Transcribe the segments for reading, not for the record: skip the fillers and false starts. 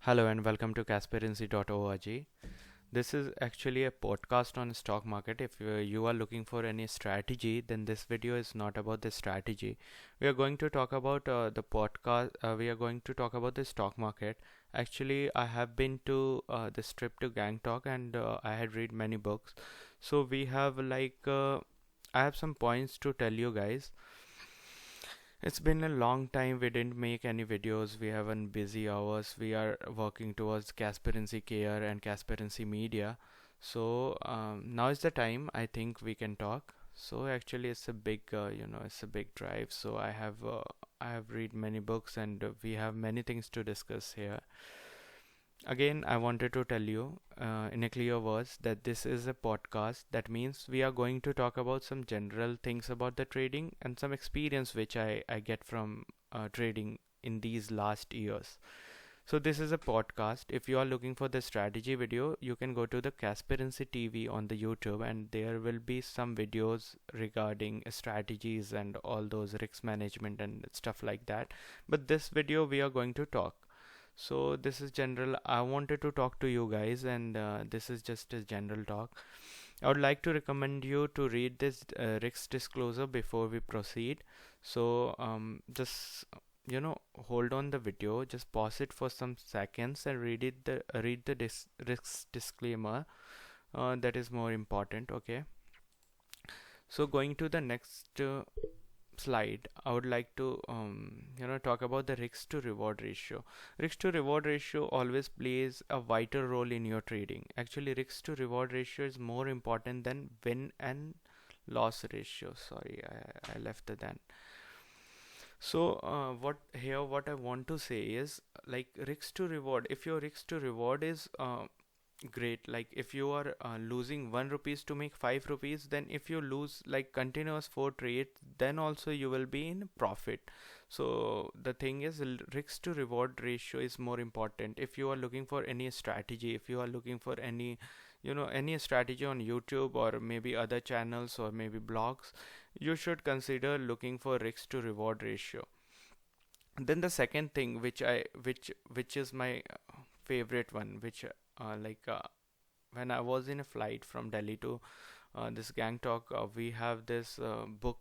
Hello and welcome to Cashparency.org. This is actually a podcast on stock market. If you are looking for any strategy, then this video is not about the strategy. We are going to talk about the podcast. We are going to talk about the stock market. Actually, I have been to this trip to Gangtok and I had read many books. So we have I have some points to tell you guys. It's been a long time we didn't make any videos. We have on busy hours. We are working towards Cashparency Care and Cashparency Media. So now is the time. I think we can talk. So actually, it's a big, it's a big drive. So I have read many books and we have many things to discuss here. Again, I wanted to tell you in a clear words that this is a podcast. That means we are going to talk about some general things about the trading and some experience which I get from trading in these last years. So this is a podcast. If you are looking for the strategy video, you can go to the Cashparency TV on the YouTube and there will be some videos regarding strategies and all those risk management and stuff like that. But this video we are going to talk. So this is general. I wanted to talk to you guys and this is just a general talk. I would like to recommend you to read this risk disclosure before we proceed. So just hold on the video, just pause it for some seconds and read the risk disclaimer. That is more important. Okay, so going to the next slide, I would like to talk about the risk to reward ratio. Risk to reward ratio always plays a vital role in your trading. Actually, risk to reward ratio is more important than win and loss ratio. Sorry, I left the then. So what I want to say is like risk to reward. If your risk to reward is great, like if you are losing 1 rupees to make 5 rupees, then if you lose like continuous 4 trades, then also you will be in profit. So the thing is risk to reward ratio is more important. If you are looking for any strategy, if you are looking for any any strategy on YouTube or maybe other channels or maybe blogs, you should consider looking for risk to reward ratio. Then the second thing which is my favorite one, which when I was in a flight from Delhi to this Gangtok, we have this book.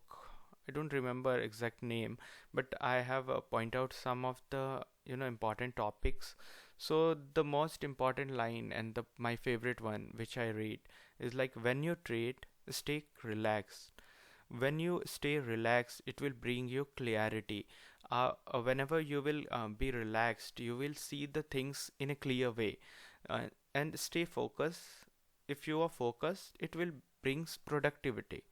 I don't remember exact name, but I have point out some of the important topics. So the most important line and my favorite one, which I read, is like when you trade, stay relaxed. When you stay relaxed, it will bring you clarity. Whenever you will be relaxed, you will see the things in a clear way, and stay focused. If you are focused, it will brings productivity.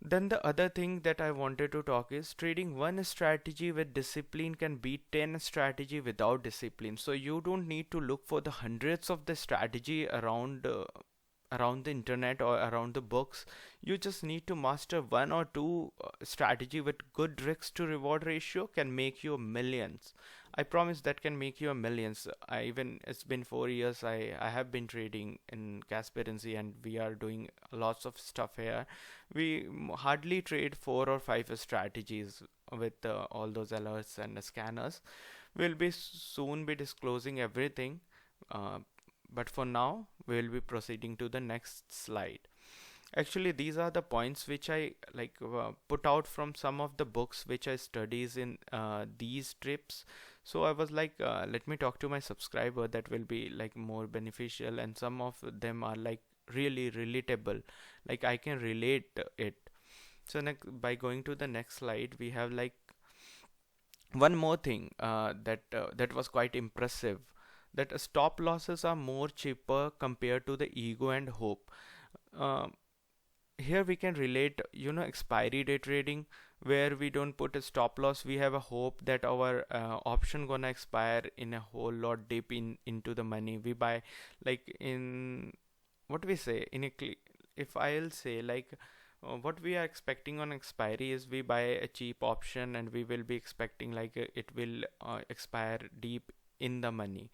Then the other thing that I wanted to talk is trading one strategy with discipline can beat 10 strategy without discipline. So you don't need to look for the hundreds of the strategy around the internet or around the books. You just need to master one or two strategy with good risk to reward ratio can make you millions. I promise that can make you a millions. I even It's been 4 years. I have been trading in Cashparency and we are doing lots of stuff here. We hardly trade 4 or 5 strategies with all those alerts and scanners. We'll be soon be disclosing everything. Uh, but for now, we will be proceeding to the next slide. Actually, these are the points which I put out from some of the books which I studies in these trips. So I was like, let me talk to my subscriber, that will be like more beneficial, and some of them are like really relatable, like I can relate it. So by going to the next slide, we have like one more thing that was quite impressive, that stop losses are more cheaper compared to the ego and hope. Uh, Here we can relate expiry day trading, where we don't put a stop loss. We have a hope that our option gonna expire in a whole lot deep into the money we buy, like in what we say in a if I'll say like what we are expecting on expiry is we buy a cheap option and we will be expecting like it will expire deep in the money.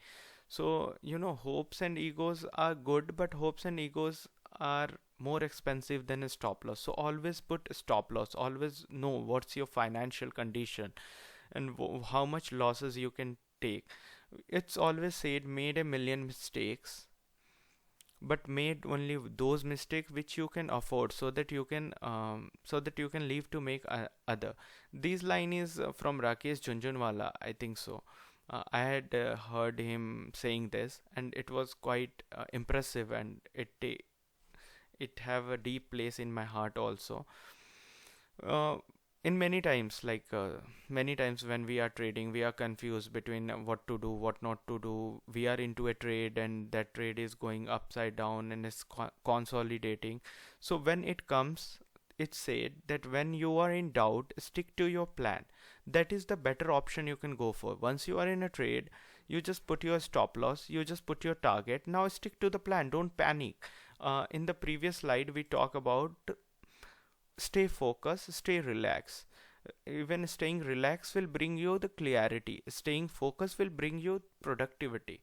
So hopes and egos are good, but hopes and egos are more expensive than a stop loss. So always put a stop loss. Always know what's your financial condition and how much losses you can take. It's always said made a million mistakes, but made only those mistakes which you can afford, so that you can leave to make other. This line is from Rakesh Junjunwala, I think so. I had heard him saying this, and it was quite impressive, and it have a deep place in my heart also. uh, in many times when we are trading, we are confused between what to do, what not to do. We are into a trade, and that trade is going upside down and is consolidating. So when it comes, it's said that when you are in doubt, stick to your plan. That is the better option you can go for. Once you are in a trade, you just put your stop loss, you just put your target. Now stick to the plan, don't panic. In the previous slide, we talk about stay focused, stay relaxed. Even staying relaxed will bring you the clarity, staying focused will bring you productivity.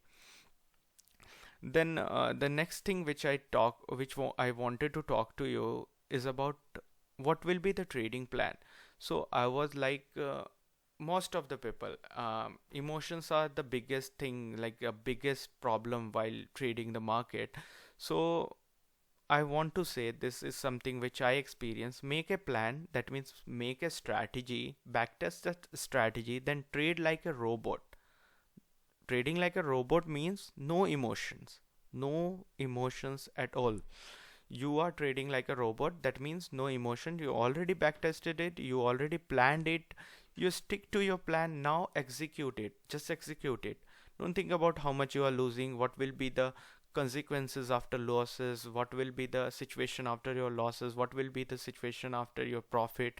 Then the next thing I wanted to talk to you is about what will be the trading plan. So I was like, most of the people, emotions are the biggest thing, like a biggest problem while trading the market. So I want to say this is something which I experience. Make a plan, that means make a strategy, backtest that strategy, then trade like a robot. Trading like a robot means no emotions, no emotions at all. You are trading like a robot, that means no emotion. You already backtested it, you already planned it, you stick to your plan. Now execute it, just execute it. Don't think about how much you are losing, what will be the consequences after losses, what will be the situation after your losses, what will be the situation after your profit.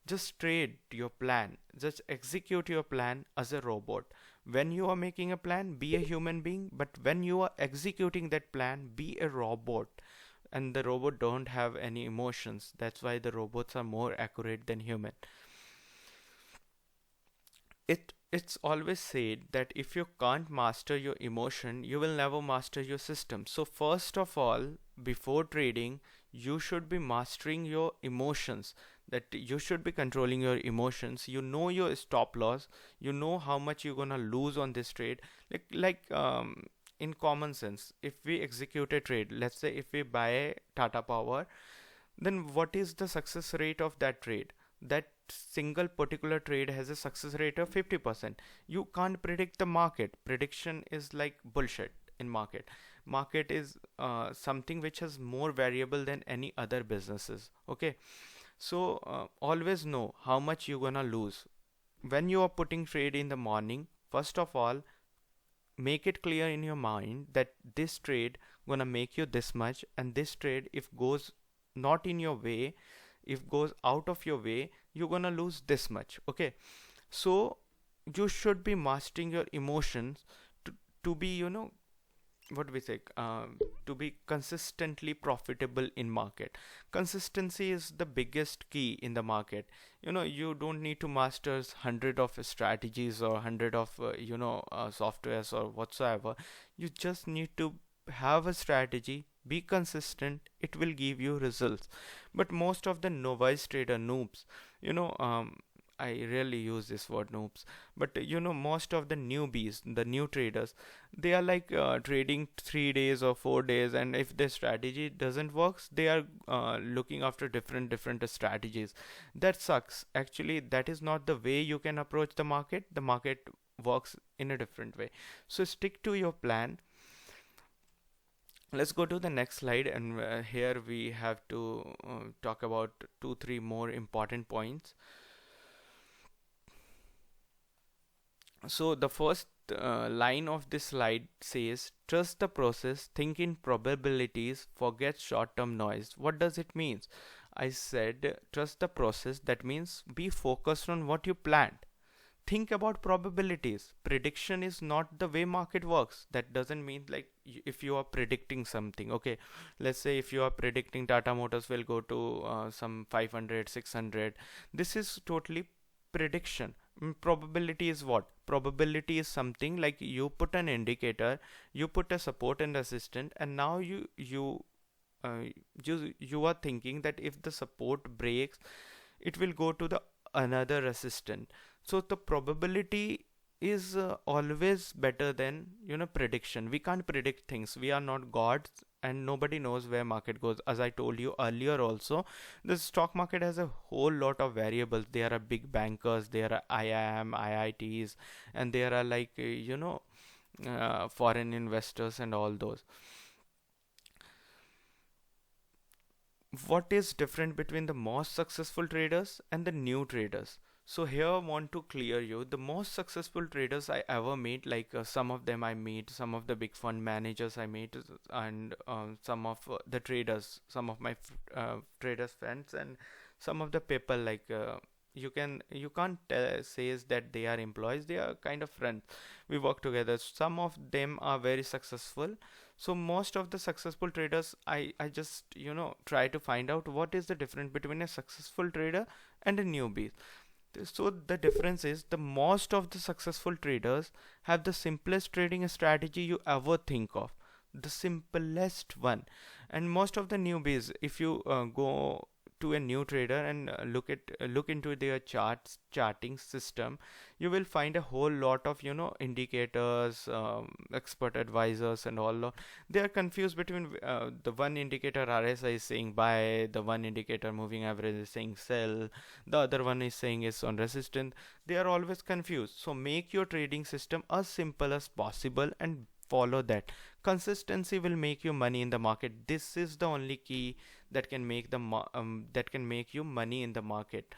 Just trade your plan, just execute your plan as a robot. When you are making a plan, be a human being, but when you are executing that plan, be a robot. And the robot don't have any emotions, that's why the robots are more accurate than human. It's always said that if you can't master your emotion, you will never master your system. So first of all, before trading, you should be mastering your emotions, that you should be controlling your emotions. You know your stop loss, you know how much you're gonna lose on this trade. In common sense, if we execute a trade, let's say if we buy Tata Power, then what is the success rate of that trade? That single particular trade has a success rate of 50%. You can't predict the market. Prediction is like bullshit in market. Market is something which has more variable than any other businesses. Okay, so always know how much you're gonna lose. When you are putting trade in the morning, first of all, make it clear in your mind that this trade gonna make you this much, and this trade, if goes not in your way, if goes out of your way, you're gonna lose this much. Okay, so you should be mastering your emotions to be, what we say, to be consistently profitable in market. Consistency is the biggest key in the market. You don't need to master hundred of strategies or hundred of softwares or whatsoever. You just need to have a strategy, be consistent, it will give you results. But most of the novice trader noobs, you know I rarely use this word noobs, but most of the newbies, the new traders, they are like trading 3 days or 4 days, and if their strategy doesn't works, they are looking after different strategies. That sucks. Actually, that is not the way you can approach the market. The market works in a different way. So stick to your plan. Let's go to the next slide, and here we have to talk about 2 3 more important points. So the first line of this slide says, trust the process, think in probabilities, forget short-term noise. What does it mean? I said trust the process, that means be focused on what you planned. Think about probabilities. Prediction is not the way market works. That doesn't mean like if you are predicting something. Okay, let's say if you are predicting Tata Motors will go to some 500 600, this is totally prediction. Probability is what? Probability is something like you put an indicator, you put a support and resistance, and now uh, you are thinking that if the support breaks, it will go to the another resistance. So the probability is always better than prediction. We can't predict things, we are not gods, and nobody knows where market goes. As I told you earlier also, the stock market has a whole lot of variables. There are big bankers, there are IITs, and there are like foreign investors and all those. What is different between the most successful traders and the new traders? So here I want to clear you, the most successful traders I ever meet, like some of them I meet, some of the big fund managers I meet, and some of the traders, some of my traders friends, and some of the people, like you can't say is that they are employees, they are kind of friends. We work together. Some of them are very successful. So most of the successful traders, I just try to find out what is the difference between a successful trader and a newbie. So the difference is, the most of the successful traders have the simplest trading strategy you ever think of, the simplest one. And most of the newbies, if you go to a new trader and look into their charting system, you will find a whole lot of indicators, expert advisors and all. They are confused between the one indicator RSI is saying buy, the one indicator moving average is saying sell, the other one is saying is on resistance. They are always confused. So make your trading system as simple as possible and follow that. Consistency will make you money in the market. This is the only key that can make that can make you money in the market.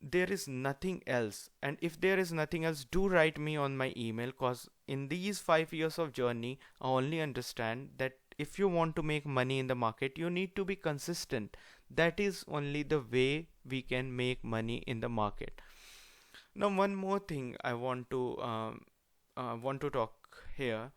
There is nothing else. And if there is nothing else, do write me on my email, cause in these 5 years of journey I only understand that if you want to make money in the market, you need to be consistent. That is only the way we can make money in the market. Now one more thing I want to talk here.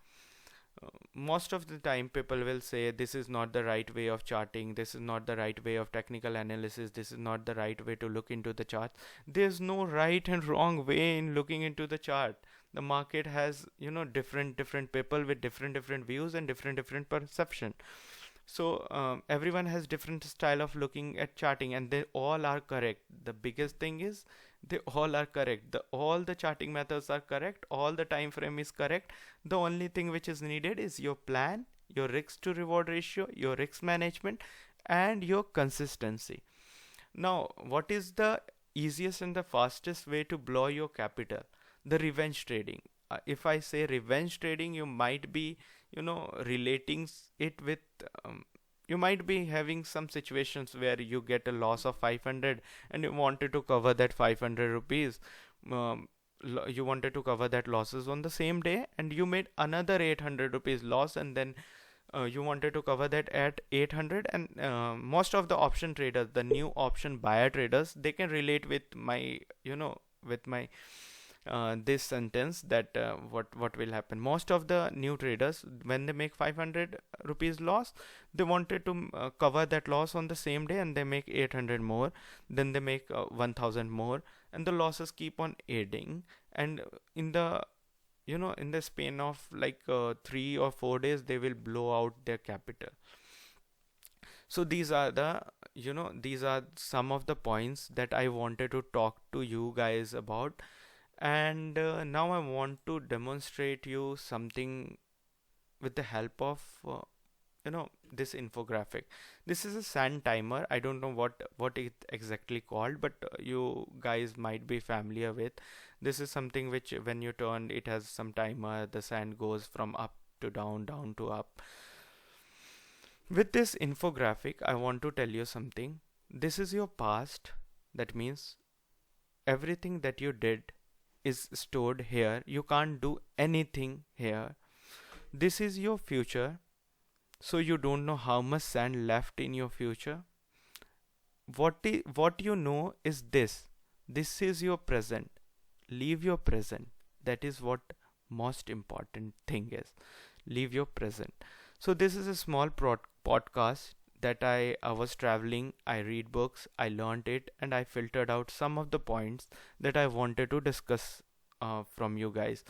Most of the time people will say this is not the right way of charting, this is not the right way of technical analysis, this is not the right way to look into the chart. There's no right and wrong way in looking into the chart. The market has different people with different views and different perception. So everyone has different style of looking at charting, and they all are correct. The biggest thing is they all are correct. All the charting methods are correct, all the time frame is correct. The only thing which is needed is your plan, your risk to reward ratio, your risk management, and your consistency. Now what is the easiest and the fastest way to blow your capital? The revenge trading. If I say revenge trading, you might be relating it with you might be having some situations where you get a loss of 500 and you wanted to cover that 500 rupees. um, you wanted to cover that losses on the same day, and you made another 800 rupees loss, and then you wanted to cover that at 800. And most of the option traders, the new option buyer traders, they can relate with my with my this sentence, that what will happen. Most of the new traders, when they make 500 rupees loss, they wanted to cover that loss on the same day, and they make 800 more, then they make 1000 more, and the losses keep on adding. And in the in the span of like 3 or 4 days, they will blow out their capital. So these are the these are some of the points that I wanted to talk to you guys about. And now I want to demonstrate you something with the help of this infographic. This is a sand timer. I don't know what it exactly called, but you guys might be familiar with. This is something which when you turn, it has some timer, the sand goes from up to down, down to up. With this infographic, I want to tell you something. This is your past. That means everything that you did is stored here. You can't do anything here. This is your future. So you don't know how much sand left in your future. What you know is this. This is your present. Leave your present. That is what most important thing is. Leave your present. So this is a small podcast that I was traveling, I read books, I learned it, and I filtered out some of the points that I wanted to discuss from you guys.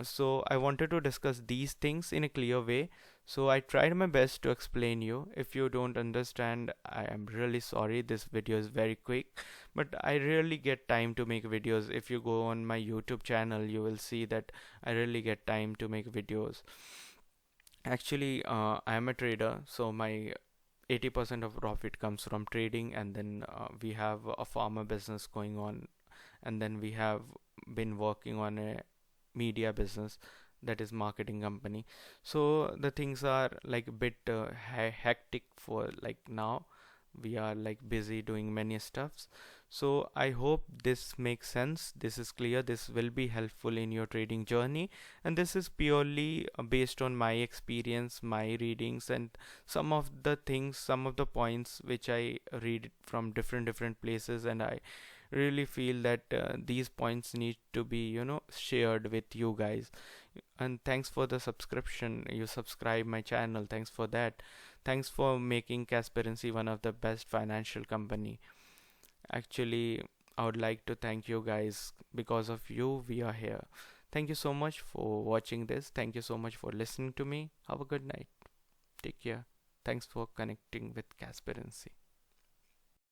So I wanted to discuss these things in a clear way. So I tried my best to explain you. If you don't understand, I am really sorry. This video is very quick, but I rarely get time to make videos. If you go on my YouTube channel, you will see that I really get time to make videos. Actually, I am a trader, so my 80% of profit comes from trading, and then we have a farmer business going on, and then we have been working on a media business, that is marketing company. So the things are like a bit hectic for like now. We are like busy doing many stuffs. So I hope this makes sense, this is clear, this will be helpful in your trading journey, and this is purely based on my experience, my readings, and some of the things, some of the points which I read from different places, and I really feel that these points need to be, shared with you guys. And thanks for the subscription, you subscribe my channel, thanks for that. Thanks for making Cashparency one of the best financial company. Actually, I would like to thank you guys. Because of you we are here. Thank you so much for watching this, thank you so much for listening to me. Have a good night, take care. Thanks for connecting with Cashparency.